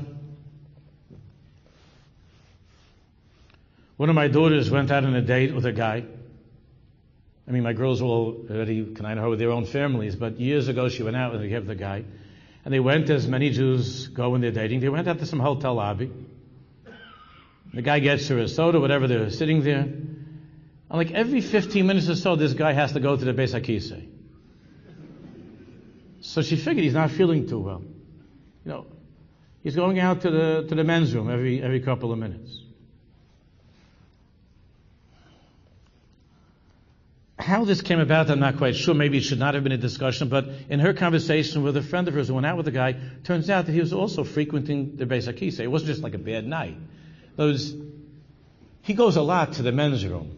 One of my daughters went out on a date with a guy. I mean, my girls are all already kind of with their own families, but years ago she went out with the guy. And they went, as many Jews go when they're dating, they went out to some hotel lobby. The guy gets her a soda, whatever, they're sitting there. And like every 15 minutes or so, this guy has to go to the Beis HaKisei. So she figured he's not feeling too well. You know, he's going out to the men's room every couple of minutes. How this came about, I'm not quite sure. Maybe it should not have been a discussion, but in her conversation with a friend of hers who went out with a guy, turns out that he was also frequenting the Beis HaKisei. It wasn't just like a bad night. He goes a lot to the men's room.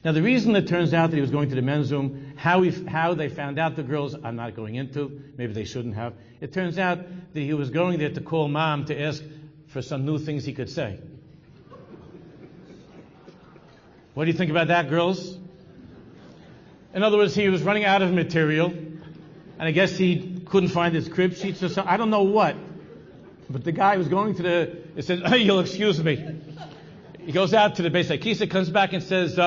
Now, the reason it turns out that he was going to the men's room, how they found out the girls, I'm not going into. Maybe they shouldn't have. It turns out that he was going there to call mom to ask for some new things he could say. What do you think about that, girls? In other words, he was running out of material, and I guess he couldn't find his crib sheets or something. I don't know what. But the guy was going to he said, "Hey, you'll excuse me." He goes out to the Beis HaKisei, comes back and says,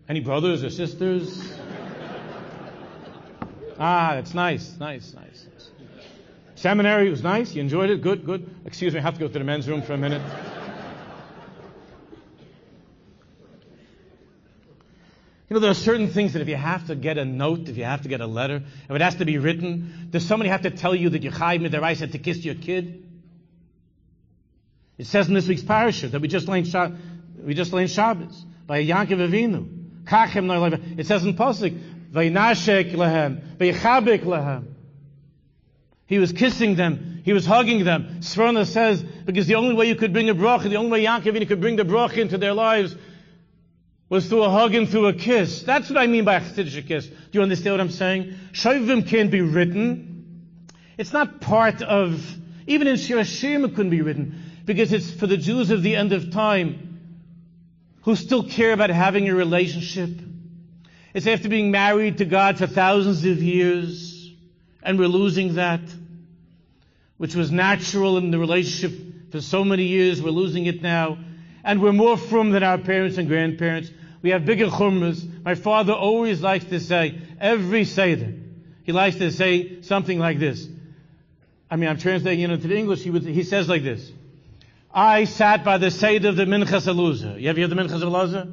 any brothers or sisters? That's nice. Seminary was nice? You enjoyed it? Good. Excuse me, I have to go to the men's room for a minute. There are certain things that if you have to get a note, if you have to get a letter, if it has to be written, does somebody have to tell you that you're chayiv midaraisa to kiss your kid? It says in this week's parasha that we just learned Shabbos by Yankov Avinu. Kachem no lev. It says in Pasuk, Vaynashek lehem, Vaychabik lehem. He was kissing them, he was hugging them. Sforno says, because the only way you could bring a bracha, the only way Yankov Avinu could bring the bracha into their lives was through a hug and through a kiss. That's what I mean by a Chassidisha kiss. Do you understand what I'm saying? Shovim can't be written. It's not part of, even in Shira Shira it couldn't be written, because it's for the Jews of the end of time who still care about having a relationship. It's after being married to God for thousands of years, and we're losing that, which was natural in the relationship for so many years. We're losing it now. And we're more frum than our parents and grandparents. We have bigger chumras. My father always likes to say, every Seder, he likes to say something like this. I'm translating it into the English. He says like this. I sat by the Seder of the Minchas Eluzah. You ever hear the Minchas Eluzah?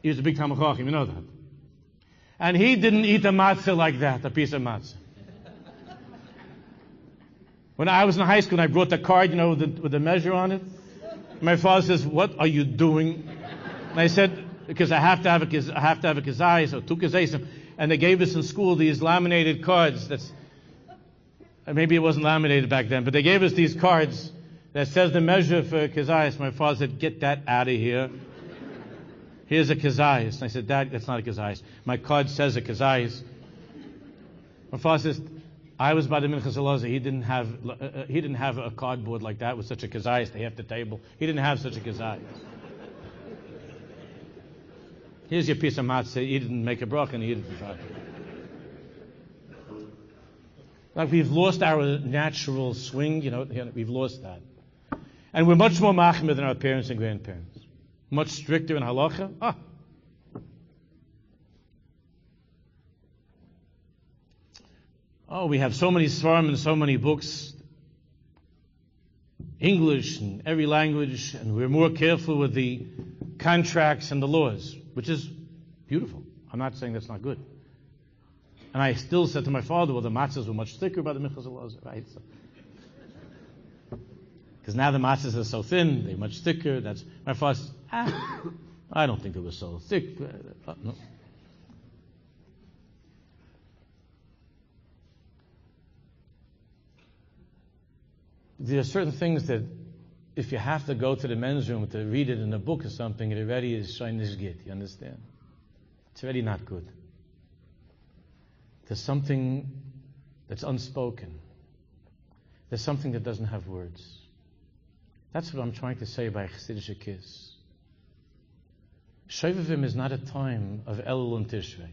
He was a big Talmid Chacham, you know that. And he didn't eat a matzah like that, a piece of matzah. When I was in high school and I brought the card, with the measure on it, my father says, "What are you doing?" And I said, "Because I have to have a kazayis or two kazayis." And they gave us in school these laminated cards. Maybe it wasn't laminated back then, but they gave us these cards that says the measure for kazayis. My father said, "Get that out of here. Here's a kazayis." And I said, "Dad, that's not a kazayis. My card says a kazayis." My father says, I was by the Minchas Elazar. He didn't have a cardboard like that with such a kazayis. They have the table. He didn't have such a kazayis. Here's your piece of matzah. He didn't make a bracha and he didn't try. Like we've lost our natural swing. We've lost that, and we're much more machmir than our parents and grandparents. Much stricter in halacha. We have so many svarim and so many books, English and every language, and we're more careful with the contracts and the laws, which is beautiful. I'm not saying that's not good. And I still said to my father, the matzahs were much thicker by the Minchas Elazar, right? Because now the matzahs are so thin, they're much thicker. My father says, I don't think they were so thick. No. There are certain things that if you have to go to the men's room to read it in a book or something, it already is shaynish git, you understand? It's already not good. There's something that's unspoken. There's something that doesn't have words. That's what I'm trying to say by Chassidisha kiss. Shovavim is not a time of Elul and Tishrei.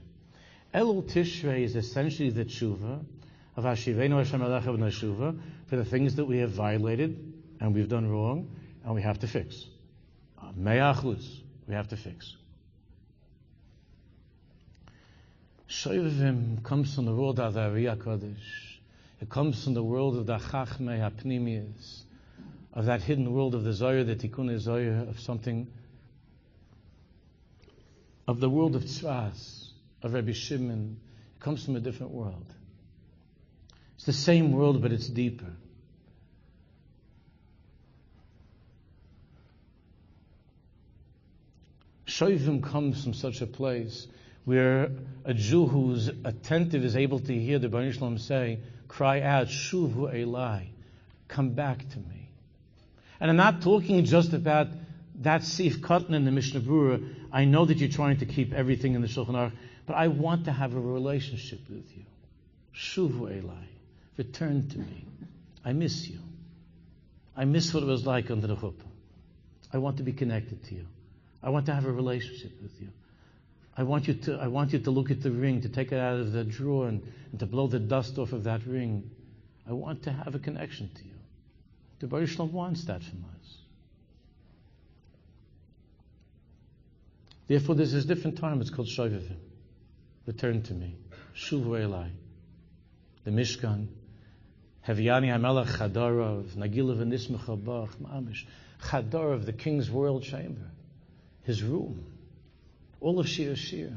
Elul Tishrei is essentially the tshuva of Hashivenu Hashem Alecha V'Nashuva for the things that we have violated and we've done wrong and we have to fix. Me'achlus, we have to fix. Shovavim comes from the world of the Ariyah Kodesh. It comes from the world of the Chachmei HaPnimiyos, of that hidden world of the Zohar, the Tikkun Zohar, of something, of the world of Tzras, of Rabbi Shimon. It comes from a different world. It's the same world, but it's deeper. Shoivim comes from such a place where a Jew who's attentive is able to hear the Baruch Shalom say, cry out, Shuvu Elai, come back to me. And I'm not talking just about that Sif Katan in the Mishnah Berurah. I know that you're trying to keep everything in the Shulchan Aruch, but I want to have a relationship with you. Shuvu Elai, return to me. I miss you. I miss what it was like under the chuppah. I want to be connected to you. I want to have a relationship with you. I want you to look at the ring, to take it out of the drawer and to blow the dust off of that ring. I want to have a connection to you. The Baruch Shalom wants that from us. Therefore, there's this different time. It's called Shoivim. Return to me. Shuvu Elai. The Mishkan. Heviani HaMelech Chadarav. Nagila v'nismecha bach. Ma'amish. Chadarav, the king's royal chamber. His room. All of Shira Shira.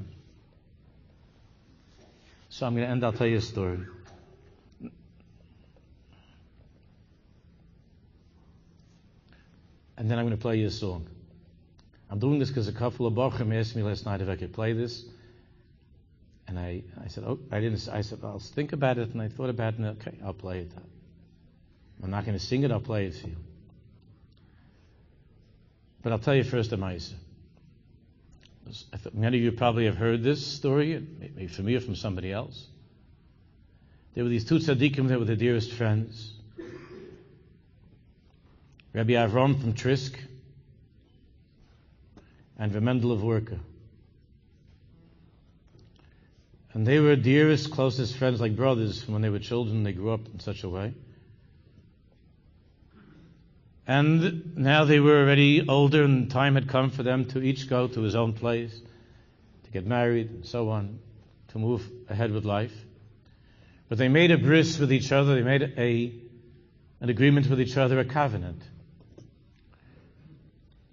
So I'm going to end, I'll tell you a story. And then I'm going to play you a song. I'm doing this because a couple of Bachrim asked me last night if I could play this. And I said, I said, I'll think about it. And I thought about it, and okay, I'll play it. I'm not going to sing it, I'll play it for you. But I'll tell you first a Maisa. Many of you probably have heard this story, maybe from me or from somebody else. There were these two tzaddikim that were the dearest friends. Rabbi Avram from Trisk and Rabbi Mendel of Worka. And they were dearest, closest friends, like brothers, from when they were children. They grew up in such a way. And now they were already older, and time had come for them to each go to his own place, to get married, and so on, to move ahead with life. But they made a bris with each other. They made an agreement with each other, a covenant.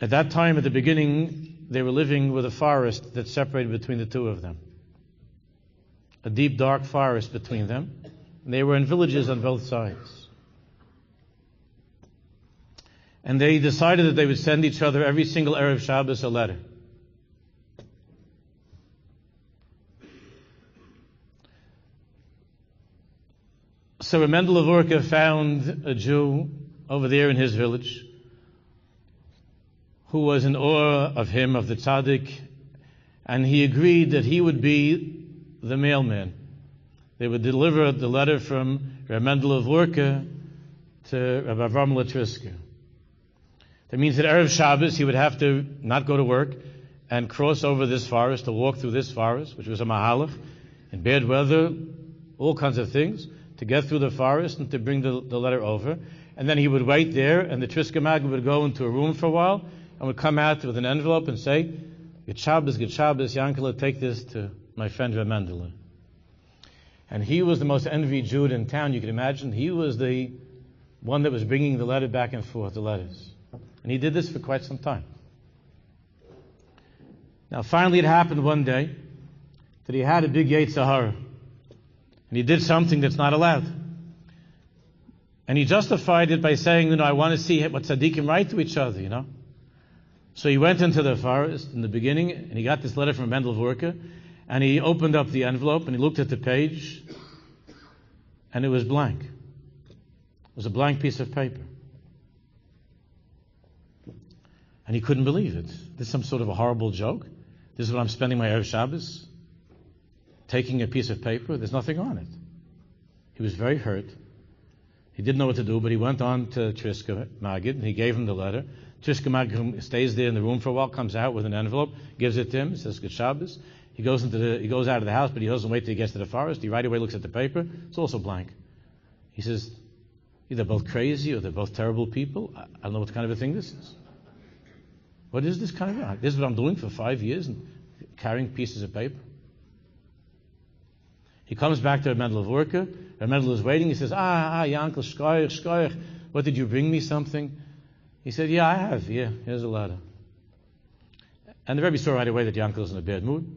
At that time, at the beginning, they were living with a forest that separated between the two of them. A deep, dark forest between them. And they were in villages on both sides. And they decided that they would send each other every single Erev Shabbos a letter. So Mendel of Orka found a Jew over there in his village who was in awe of him, of the tzaddik, and he agreed that he would be the mailman. They would deliver the letter from Rabbi Mendel of Orka to Rabbi Avram Latriska. That means that Erev Shabbos he would have to not go to work and cross over this forest, to walk through this forest, which was a mahalach, in bad weather, all kinds of things, to get through the forest and to bring the letter over. And then he would wait there, and the Triska Mag would go into a room for a while and would come out with an envelope and say, Good Shabbos, Yankele, take this to my friend Rabbi Mendele. And he was the most envied Jew in town, you can imagine. He was the one that was bringing the letter back and forth, the letters. And he did this for quite some time. Now, finally, it happened one day that he had a big Yetzer Hara. And he did something that's not allowed. And he justified it by saying, I want to see what tzaddikim write to each other, So he went into the forest in the beginning, and he got this letter from Mendel of Worka, and he opened up the envelope, and he looked at the page, and it was blank. It was a blank piece of paper. And he couldn't believe it. This is some sort of a horrible joke. This is what I'm spending my Erev Shabbos, taking a piece of paper. There's nothing on it. He was very hurt. He didn't know what to do, but he went on to Triska Magid, and he gave him the letter. Triska Magid stays there in the room for a while, comes out with an envelope, gives it to him, says Good Shabbos. He goes out of the house, but he doesn't wait till he gets to the forest. He right away looks at the paper. It's also blank. He says, either both crazy or they're both terrible people. I don't know what kind of a thing this is. What is this kind of? This is what I'm doing for 5 years and carrying pieces of paper. He comes back to Mendel of Worka. Mendel is waiting. He says, Yankel, shkoich. What did you bring me something? He said, yeah, I have. Yeah, here's a letter. And the Rebbe saw right away that Yankel is in a bad mood.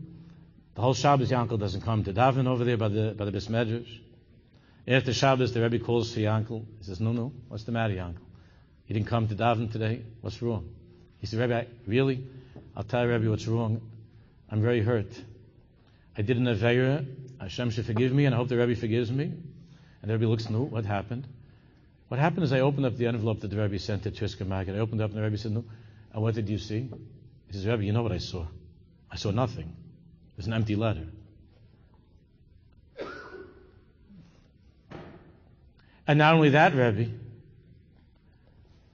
The whole Shabbos, Yankel doesn't come to daven over there by the Bais Medrash. After Shabbos, the Rebbe calls for Yankel. He says, no, what's the matter, Yankel? You didn't come to daven today? What's wrong? He said, Rebbe, really? I'll tell Rabbi what's wrong. I'm very hurt. I did an Aveira. Hashem should forgive me, and I hope the Rebbe forgives me. And the Rebbe looks, no, what happened? What happened is I opened up the envelope that the Rebbe sent to Triska Magid. I opened up and the Rebbe said, no. And what did you see? He says, Rebbe, you know what I saw? I saw nothing. It was an empty letter. And not only that, Rebbe,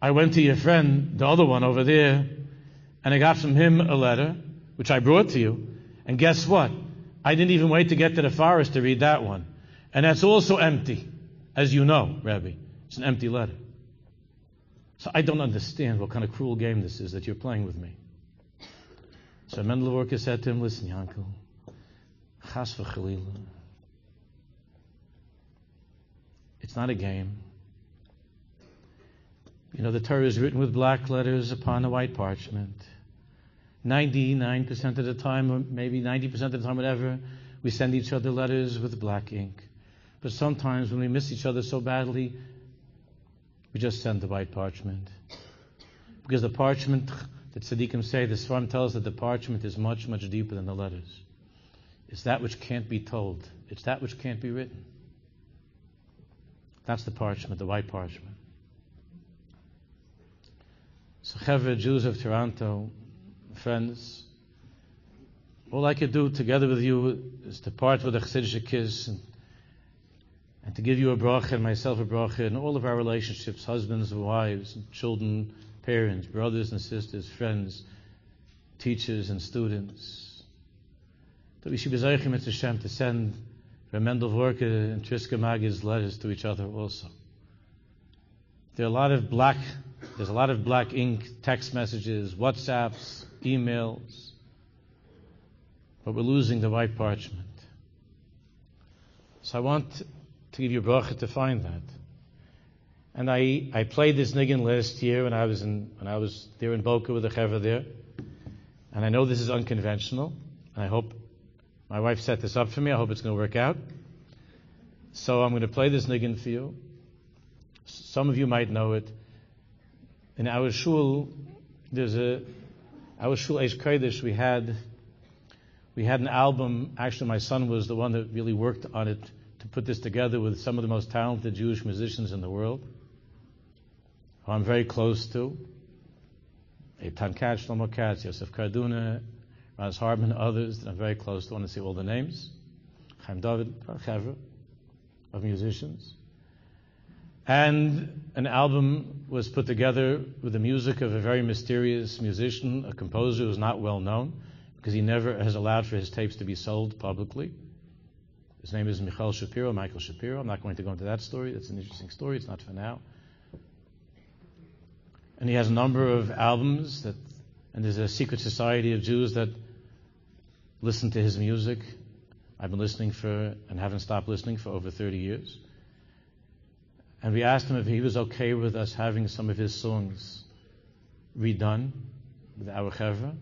I went to your friend, the other one over there, and I got from him a letter, which I brought to you. And guess what? I didn't even wait to get to the forest to read that one. And that's also empty, as you know, Rebbe. It's an empty letter. So I don't understand what kind of cruel game this is that you're playing with me. So Mendel Worker said to him, listen, Yankel, chas v'chalila. It's not a game. You know, the Torah is written with black letters upon a white parchment. 99% of the time, or maybe 90% of the time, whatever, we send each other letters with black ink. But sometimes when we miss each other so badly, we just send the white parchment. Because the parchment, the tzaddikim say, the Sfarim tells that the parchment is much, much deeper than the letters. It's that which can't be told. It's that which can't be written. That's the parchment, the white parchment. So, Chevra, Jews of Toronto, friends, all I could do together with you is to part with a Chassidisha kiss and to give you a bracha and myself a bracha in all of our relationships, husbands and wives, and children, parents, brothers and sisters, friends, teachers and students. That we should be Zaychim et Hashem to send Rabbi Mendel Worker and Triska Magid's letters to each other also. There's a lot of black ink, text messages, WhatsApps, emails, but we're losing the white parchment. So I want to give you a bracha to find that. And I played this niggin last year when I was there in Boca with the Chevra there. And I know this is unconventional, and I hope my wife set this up for me. I hope it's going to work out. So I'm going to play this niggin for you. Some of you might know it. In our shul, our shul Eish Kodesh, we had an album. Actually, my son was the one that really worked on it to put this together with some of the most talented Jewish musicians in the world, who I'm very close to. Eitan Katz, Shlomo Katz, Yosef Karduna, Raz Harbin, others that I'm very close to. I want to see all the names. Chaim David, Chevra, of musicians. And an album was put together with the music of a very mysterious musician, a composer who's not well known, because he never has allowed for his tapes to be sold publicly. His name is Michael Shapiro. I'm not going to go into that story. It's an interesting story. It's not for now. And he has a number of albums and there's a secret society of Jews that listen to his music. I've been listening and haven't stopped listening for over 30 years. And we asked him if he was okay with us having some of his songs redone with our Chevra.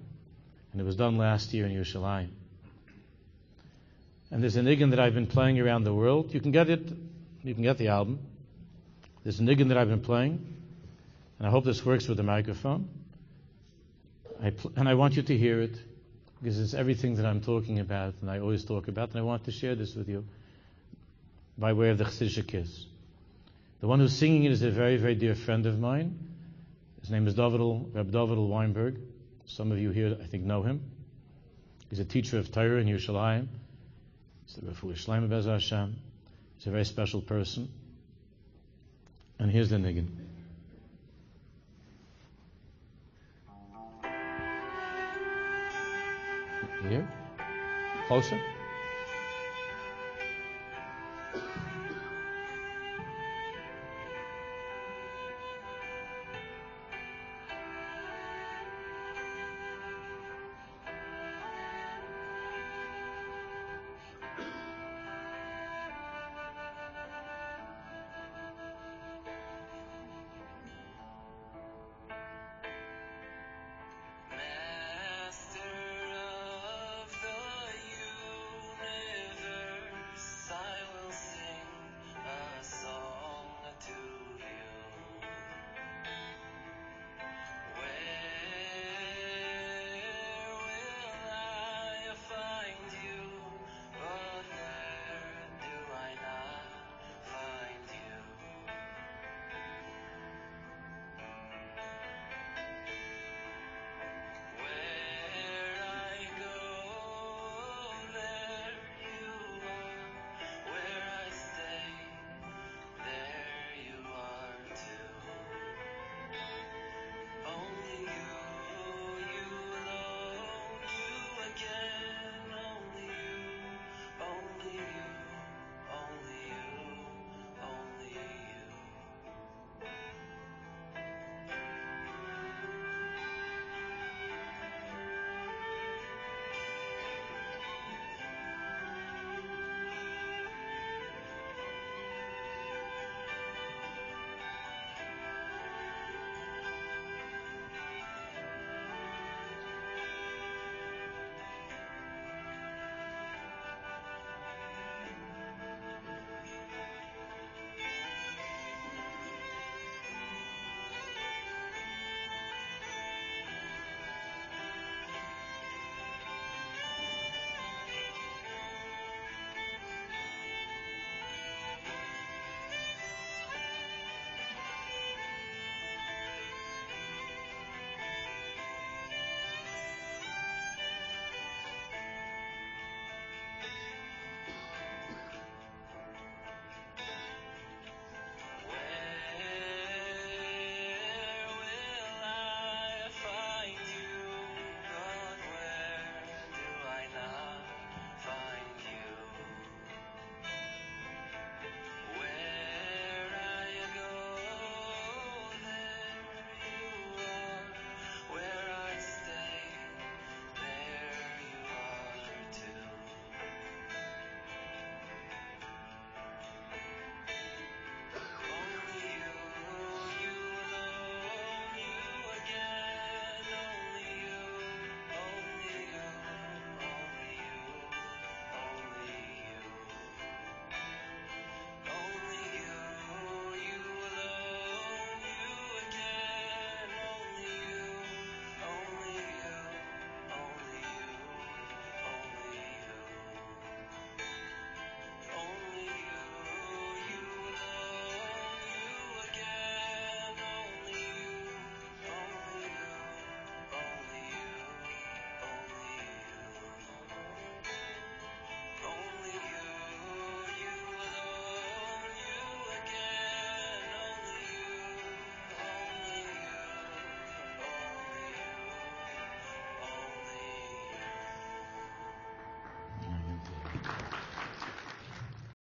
And it was done last year in Yerushalayim. And there's a niggin that I've been playing around the world. You can get it. You can get the album. There's a niggin that I've been playing. And I hope this works with the microphone. And I want you to hear it, because it's everything that I'm talking about and I always talk about. And I want to share this with you by way of the Chassidisha kiss. The one who's singing it is a very, very dear friend of mine. His name is Rabbi Weinberger. Some of you here, I think, know him. He's a teacher of Torah in Yerushalayim. He's a very special person. And here's the niggin. Here? Closer?